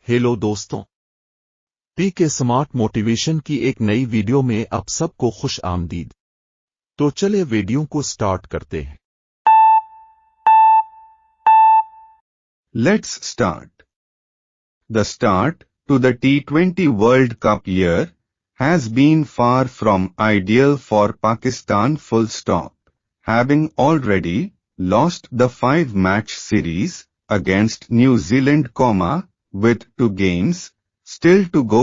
Hello दोस्तों, P के smart motivation की एक नई वीडियो में आप सबको खुश आमदीद। तो चले वीडियो को स्टार्ट करते हैं। Let's start. The start to the T20 World Cup year has been far from ideal for Pakistan full stop, having already lost the 5-match series against New Zealand, with 2 games still to go,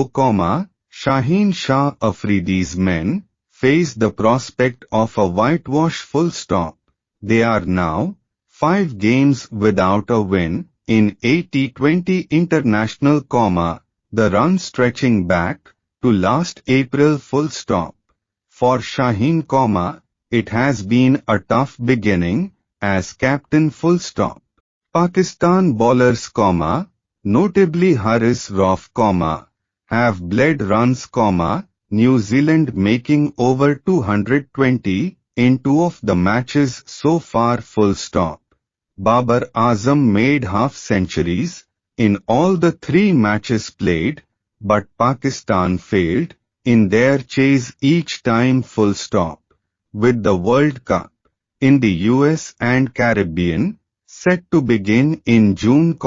Shaheen Shah Afridi's men face the prospect of a whitewash full stop. They are now 5 games without a win in a T20 international, the run stretching back to last April full stop. For Shaheen, it has been a tough beginning as captain full stop. Pakistan bowlers, notably Haris Rauf, have bled runs, New Zealand making over 220 in 2 of the matches so far full stop. Babar Azam made half-centuries in all the 3 matches played, but Pakistan failed in their chase each time full stop. With the World Cup in the US and Caribbean set to begin in June,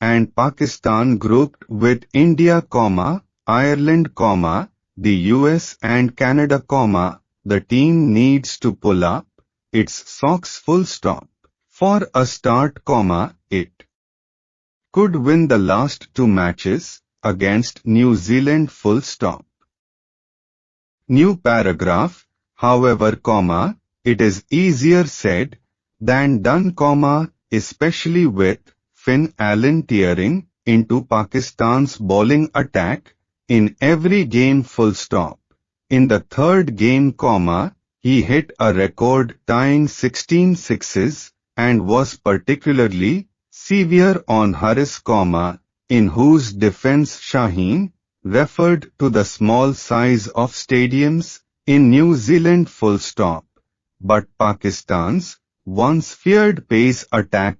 and Pakistan grouped with India, Ireland, the US and Canada, the team needs to pull up its socks full stop. For a start, it could win the last 2 matches against New Zealand full stop. New paragraph, however, it is easier said than done, especially with Finn Allen tearing into Pakistan's bowling attack in every game full stop. In the 3rd game, he hit a record-tying 16 sixes and was particularly severe on Haris, in whose defense Shaheen referred to the small size of stadiums in New Zealand full stop. But Pakistan's once feared pace attack,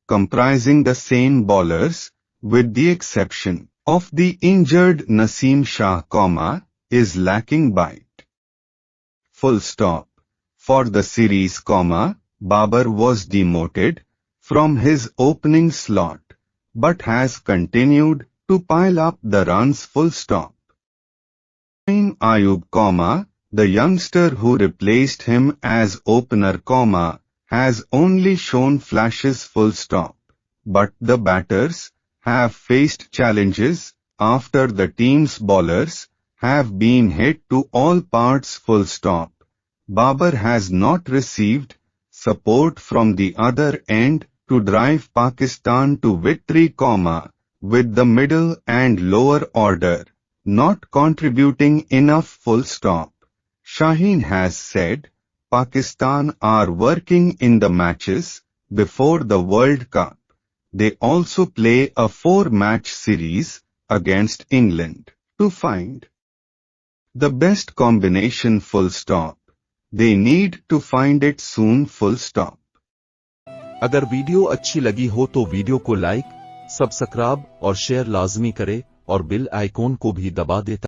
comprising the same bowlers, with the exception of the injured Naseem Shah, is lacking bite. Full stop. For the series, Babar was demoted from his opening slot, but has continued to pile up the runs full stop. Ayub, the youngster who replaced him as opener, has only shown flashes full stop, but the batters have faced challenges after the team's bowlers have been hit to all parts full stop. Babar has not received support from the other end to drive Pakistan to victory, with the middle and lower order not contributing enough full stop. Shaheen has said Pakistan are working in the matches before the World Cup. They also play a 4-match series against England to find the best combination full stop. They need to find it soon full stop. अगर video अच्छी लगी हो तो video को like, subscribe और share लाजमी करें और बेल आइकॉन को भी दबा दें।